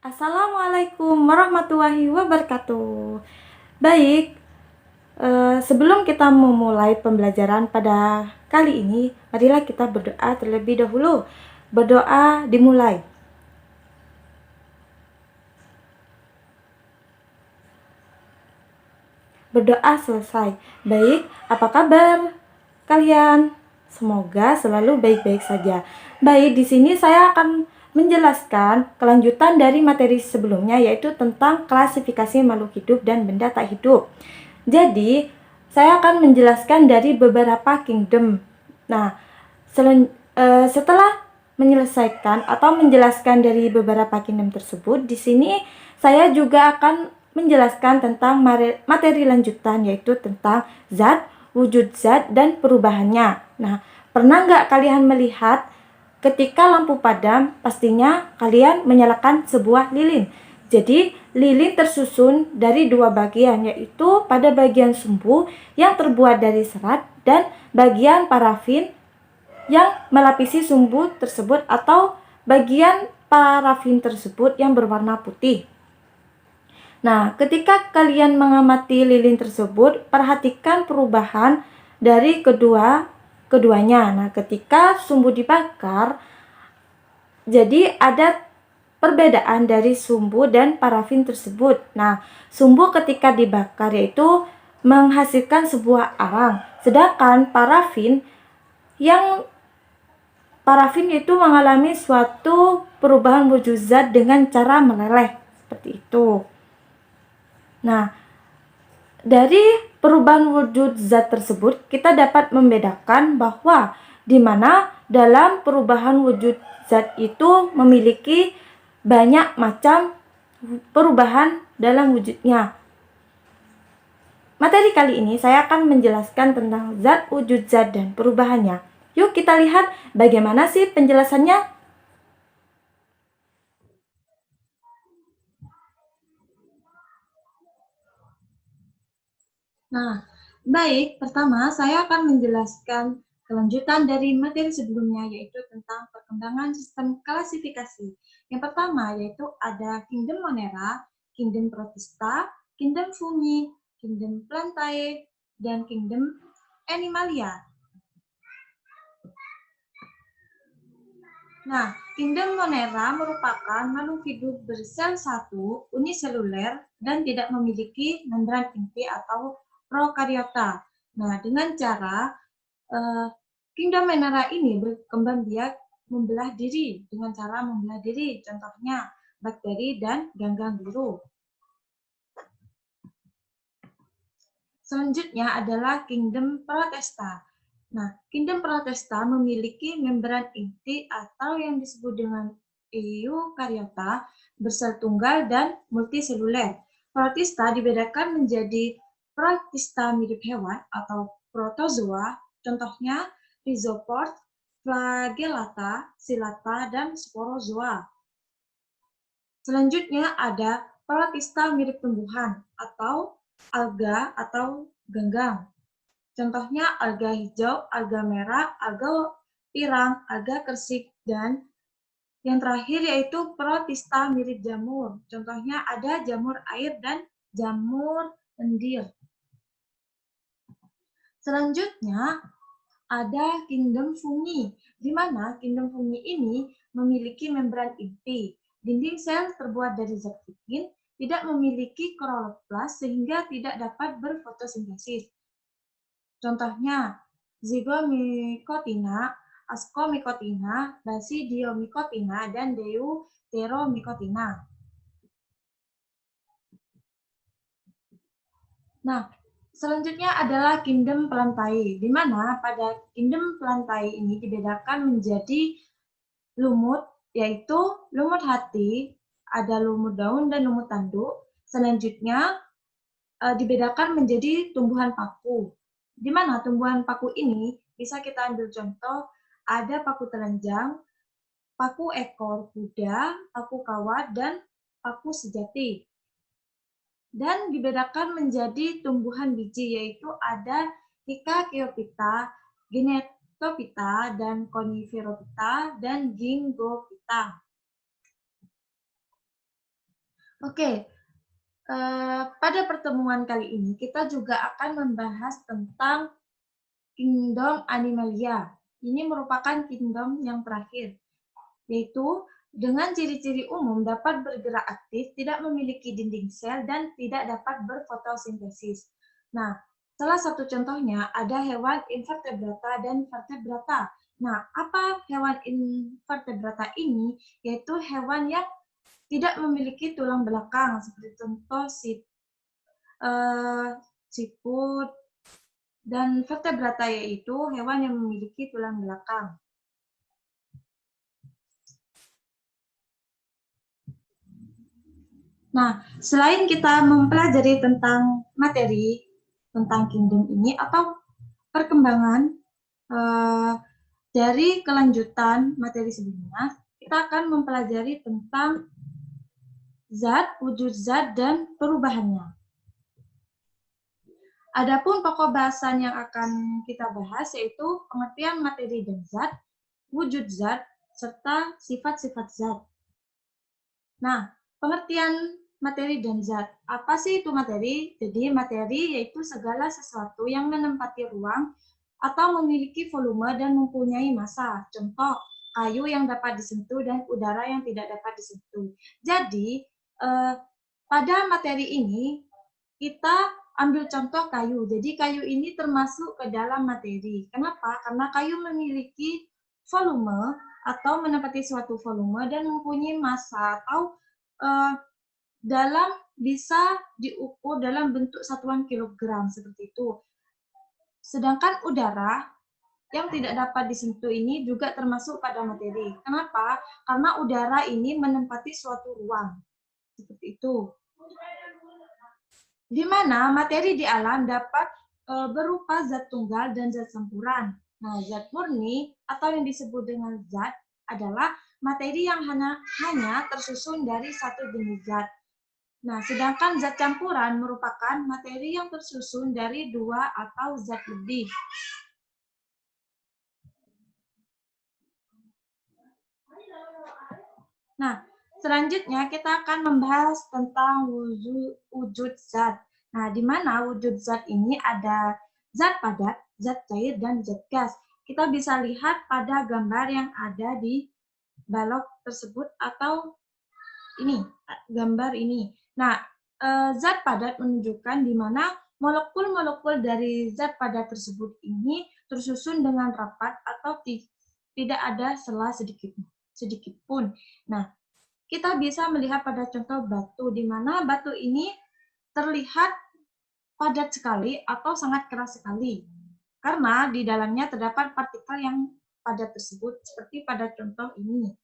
Assalamualaikum warahmatullahi wabarakatuh. Baik, sebelum kita memulai pembelajaran pada kali ini, marilah kita berdoa terlebih dahulu. Berdoa dimulai. Berdoa selesai. Baik, apa kabar kalian? Semoga selalu baik-baik saja. Baik, di sini saya akan menjelaskan kelanjutan dari materi sebelumnya, yaitu tentang klasifikasi makhluk hidup dan benda tak hidup. Jadi, saya akan menjelaskan dari beberapa kingdom. Nah, setelah menyelesaikan atau menjelaskan dari beberapa kingdom tersebut, di sini saya juga akan menjelaskan tentang materi lanjutan, yaitu tentang zat, wujud zat, dan perubahannya. Nah, pernah nggak kalian melihat ketika lampu padam, pastinya kalian menyalakan sebuah lilin. Jadi, lilin tersusun dari dua bagian, yaitu pada bagian sumbu yang terbuat dari serat dan bagian parafin yang melapisi sumbu tersebut atau bagian parafin tersebut yang berwarna putih. Nah, ketika kalian mengamati lilin tersebut, perhatikan perubahan dari keduanya. Nah, ketika sumbu dibakar, jadi ada perbedaan dari sumbu dan parafin tersebut. Nah, sumbu ketika dibakar yaitu menghasilkan sebuah arang, sedangkan parafin itu mengalami suatu perubahan wujud zat dengan cara meleleh seperti itu. Nah, dari perubahan wujud zat tersebut kita dapat membedakan bahwa di mana dalam perubahan wujud zat itu memiliki banyak macam perubahan dalam wujudnya. Materi kali ini saya akan menjelaskan tentang zat, wujud zat, dan perubahannya. Yuk kita lihat bagaimana sih penjelasannya. Nah, baik, pertama saya akan menjelaskan kelanjutan dari materi sebelumnya, yaitu tentang perkembangan sistem klasifikasi. Yang pertama yaitu ada Kingdom Monera, Kingdom Protista, Kingdom Fungi, Kingdom Plantae, dan Kingdom Animalia. Nah, Kingdom Monera merupakan makhluk hidup bersel satu, uniseluler, dan tidak memiliki membran inti atau prokariota. Nah, dengan cara Kingdom Monera ini berkembang biak membelah diri dengan cara membelah diri, contohnya bakteri dan ganggang biru. Selanjutnya adalah Kingdom Protista. Nah, Kingdom Protista memiliki membran inti atau yang disebut dengan eukariota, bersel tunggal dan multiseluler. Protista dibedakan menjadi protista mirip hewan atau protozoa, contohnya rhizopod, flagellata, xylata, dan sporozoa. Selanjutnya ada protista mirip tumbuhan atau alga atau ganggang. Contohnya alga hijau, alga merah, alga pirang, alga kersik, dan yang terakhir yaitu protista mirip jamur. Contohnya ada jamur air dan jamur lendir. Selanjutnya ada Kingdom Fungi, di mana Kingdom Fungi ini memiliki membran inti. Dinding sel terbuat dari zat kitin, tidak memiliki kloroplas sehingga tidak dapat berfotosintesis. Contohnya, zygomycotina, ascomycotina, basidiomycotina, dan deuteromycotina. Nah, selanjutnya adalah Kingdom Plantae, di mana pada Kingdom Plantae ini dibedakan menjadi lumut, yaitu lumut hati, ada lumut daun dan lumut tanduk. Selanjutnya dibedakan menjadi tumbuhan paku. Di mana tumbuhan paku ini bisa kita ambil contoh, ada paku telanjang, paku ekor kuda, paku kawat, dan paku sejati. Dan dibedakan menjadi tumbuhan biji, yaitu ada Hikakeophyta, Genetophyta, dan Coniferophyta, dan Gingophyta. Oke, pada pertemuan kali ini kita juga akan membahas tentang kingdom Animalia. Ini merupakan kingdom yang terakhir, yaitu dengan ciri-ciri umum dapat bergerak aktif, tidak memiliki dinding sel, dan tidak dapat berfotosintesis. Nah, salah satu contohnya ada hewan invertebrata dan vertebrata. Nah, apa hewan invertebrata ini? Yaitu hewan yang tidak memiliki tulang belakang, seperti contoh siput, dan vertebrata yaitu hewan yang memiliki tulang belakang. Nah, selain kita mempelajari tentang materi tentang kingdom ini atau perkembangan dari kelanjutan materi sebelumnya, kita akan mempelajari tentang zat, wujud zat, dan perubahannya. Adapun pokok bahasan yang akan kita bahas yaitu pengertian materi dan zat, wujud zat, serta sifat-sifat zat. Nah, pengertian materi dan zat. Apa sih itu materi? Jadi materi yaitu segala sesuatu yang menempati ruang atau memiliki volume dan mempunyai massa. Contoh, kayu yang dapat disentuh dan udara yang tidak dapat disentuh. Jadi, pada materi ini kita ambil contoh kayu. Jadi kayu ini termasuk ke dalam materi. Kenapa? Karena kayu memiliki volume atau menempati suatu volume dan mempunyai massa atau dalam bisa diukur dalam bentuk satuan kilogram seperti itu. Sedangkan udara yang tidak dapat disentuh ini juga termasuk pada materi. Kenapa? Karena udara ini menempati suatu ruang. Seperti itu. Di mana materi di alam dapat berupa zat tunggal dan zat campuran. Nah, zat murni atau yang disebut dengan zat adalah materi yang hanya tersusun dari satu jenis zat. Nah, sedangkan zat campuran merupakan materi yang tersusun dari dua atau zat lebih. Nah, selanjutnya kita akan membahas tentang wujud zat. Nah, di mana wujud zat ini ada zat padat, zat cair, dan zat gas. Kita bisa lihat pada gambar yang ada di balok tersebut atau ini, gambar ini. Nah, zat padat menunjukkan di mana molekul-molekul dari zat padat tersebut ini tersusun dengan rapat atau tidak ada sela sedikit pun. Nah, kita bisa melihat pada contoh batu, di mana batu ini terlihat padat sekali atau sangat keras sekali. Karena di dalamnya terdapat partikel yang padat tersebut, seperti pada contoh ini.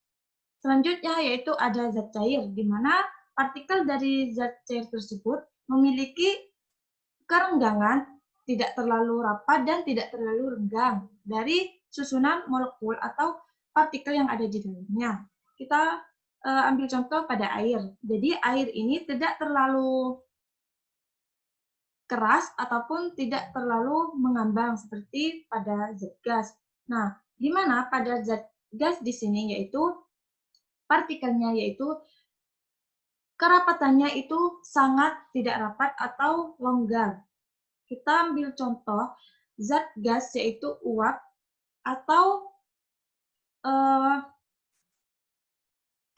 Selanjutnya yaitu ada zat cair, di mana partikel dari zat cair tersebut memiliki kerenggangan tidak terlalu rapat dan tidak terlalu renggang dari susunan molekul atau partikel yang ada di dalamnya. Kita ambil contoh pada air. Jadi air ini tidak terlalu keras ataupun tidak terlalu mengambang seperti pada zat gas. Nah, di mana pada zat gas di sini yaitu partikelnya yaitu kerapatannya itu sangat tidak rapat atau longgar. Kita ambil contoh zat gas yaitu uap atau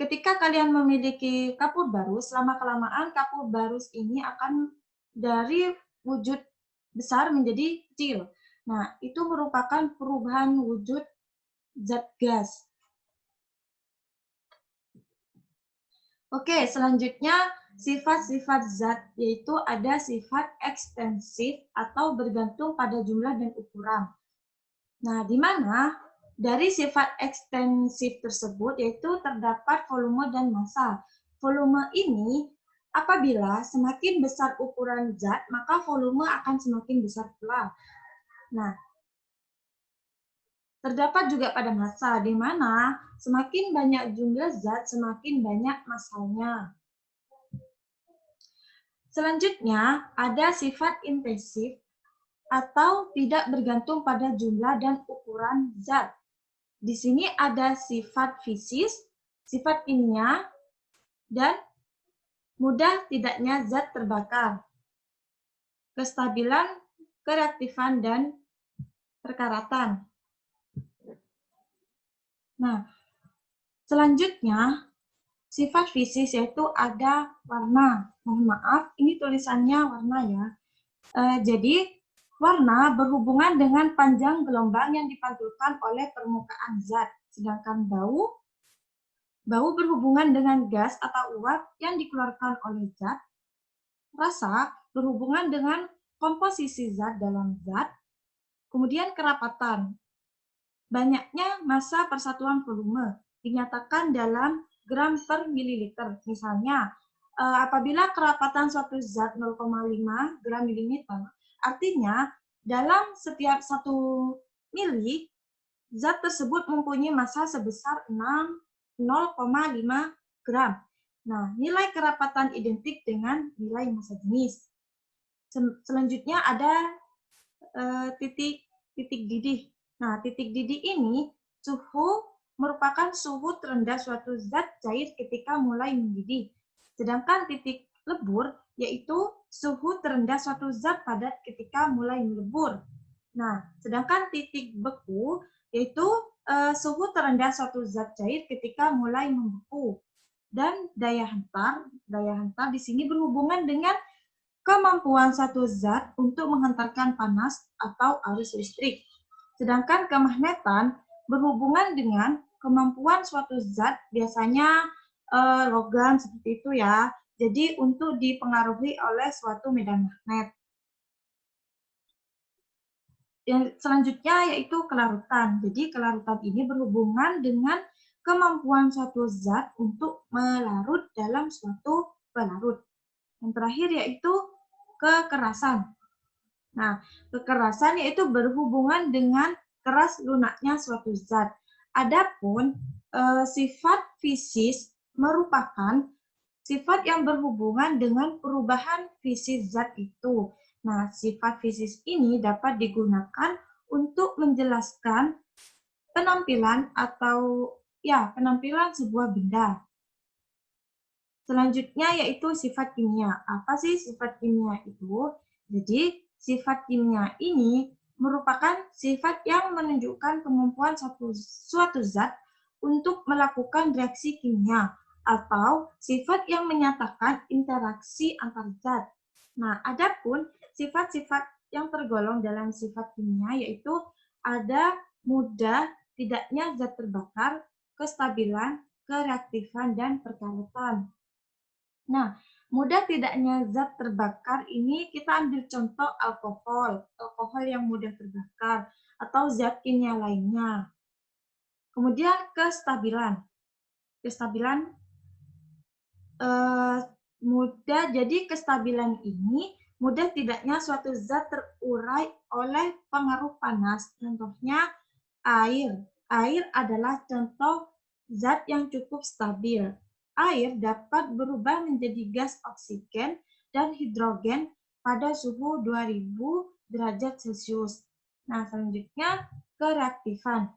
ketika kalian memiliki kapur barus, lama-kelamaan kapur barus ini akan dari wujud besar menjadi kecil. Nah, itu merupakan perubahan wujud zat gas. Oke, selanjutnya sifat-sifat zat, yaitu ada sifat ekstensif atau bergantung pada jumlah dan ukuran. Nah, di mana dari sifat ekstensif tersebut yaitu terdapat volume dan massa. Volume ini apabila semakin besar ukuran zat, maka volume akan semakin besar pula. Nah, terdapat juga pada massa, di mana semakin banyak jumlah zat, semakin banyak massanya. Selanjutnya, ada sifat intensif atau tidak bergantung pada jumlah dan ukuran zat. Di sini ada sifat fisis, sifat kimia, dan mudah tidaknya zat terbakar, kestabilan, kereaktifan, dan perkaratan. Nah, selanjutnya, sifat fisik yaitu ada warna. Mohon maaf, ini tulisannya warna ya. Jadi, warna berhubungan dengan panjang gelombang yang dipantulkan oleh permukaan zat. Sedangkan bau berhubungan dengan gas atau uap yang dikeluarkan oleh zat. Rasa berhubungan dengan komposisi zat dalam zat. Kemudian kerapatan. Banyaknya massa persatuan volume dinyatakan dalam gram per mililiter. Misalnya, apabila kerapatan suatu zat 0,5 gram mililiter, artinya dalam setiap 1 mili, zat tersebut mempunyai massa sebesar 0,5 gram. Nah, nilai kerapatan identik dengan nilai massa jenis. Selanjutnya ada titik didih. Nah, titik didih ini merupakan suhu terendah suatu zat cair ketika mulai mendidih. Sedangkan titik lebur yaitu suhu terendah suatu zat padat ketika mulai melebur. Nah, sedangkan titik beku yaitu suhu terendah suatu zat cair ketika mulai membeku. Dan daya hantar di sini berhubungan dengan kemampuan satu zat untuk menghantarkan panas atau arus listrik. Sedangkan kemagnetan berhubungan dengan kemampuan suatu zat, biasanya logam seperti itu ya. Jadi untuk dipengaruhi oleh suatu medan magnet. Yang selanjutnya yaitu kelarutan. Jadi kelarutan ini berhubungan dengan kemampuan suatu zat untuk melarut dalam suatu pelarut. Yang terakhir yaitu kekerasan. Nah, kekerasan yaitu berhubungan dengan keras lunaknya suatu zat. Adapun sifat fisis merupakan sifat yang berhubungan dengan perubahan fisik zat itu. Nah, sifat fisis ini dapat digunakan untuk menjelaskan penampilan atau penampilan sebuah benda. Selanjutnya yaitu sifat kimia. Apa sih sifat kimia itu? Jadi, sifat kimia ini merupakan sifat yang menunjukkan kemampuan suatu zat untuk melakukan reaksi kimia atau sifat yang menyatakan interaksi antar zat. Nah, adapun sifat-sifat yang tergolong dalam sifat kimia yaitu ada mudah tidaknya zat terbakar, kestabilan, kereaktifan, dan perkaratan. Nah, mudah tidaknya zat terbakar ini kita ambil contoh alkohol yang mudah terbakar, atau zat kimia lainnya. Kemudian kestabilan mudah, jadi kestabilan ini mudah tidaknya suatu zat terurai oleh pengaruh panas. Contohnya air. Air adalah contoh zat yang cukup stabil. Air dapat berubah menjadi gas oksigen dan hidrogen pada suhu 2000 derajat Celcius. Nah, selanjutnya kereaktifan.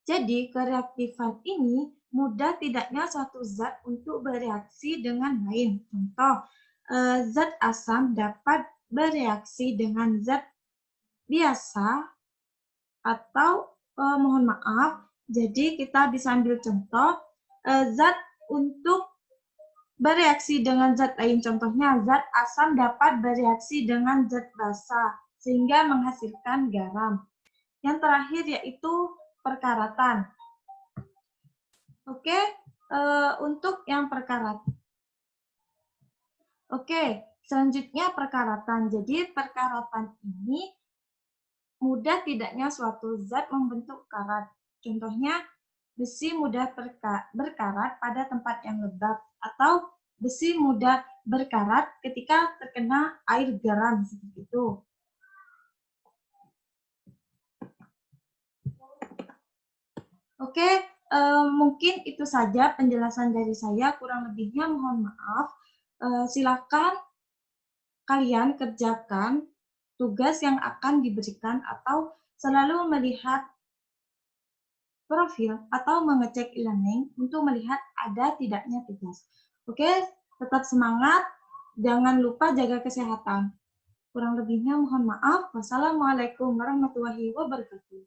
Jadi, kereaktifan ini mudah tidaknya suatu zat untuk bereaksi dengan lain. Contoh, zat asam dapat bereaksi dengan zat biasa atau mohon maaf, jadi kita bisa ambil contoh zat untuk bereaksi dengan zat lain. Contohnya zat asam dapat bereaksi dengan zat basa sehingga menghasilkan garam. Yang terakhir yaitu perkaratan. Oke, untuk yang perkaratan. Oke, selanjutnya perkaratan. Jadi perkaratan ini mudah tidaknya suatu zat membentuk karat. Contohnya, besi mudah berkarat pada tempat yang lembab, atau besi mudah berkarat ketika terkena air garam, seperti itu. Oke, mungkin itu saja penjelasan dari saya. Kurang lebihnya mohon maaf. Silakan kalian kerjakan tugas yang akan diberikan atau selalu melihat profil atau mengecek e-learning untuk melihat ada tidaknya tugas. Oke, Tetap semangat, jangan lupa jaga kesehatan. Kurang lebihnya mohon maaf. Wassalamualaikum warahmatullahi wabarakatuh.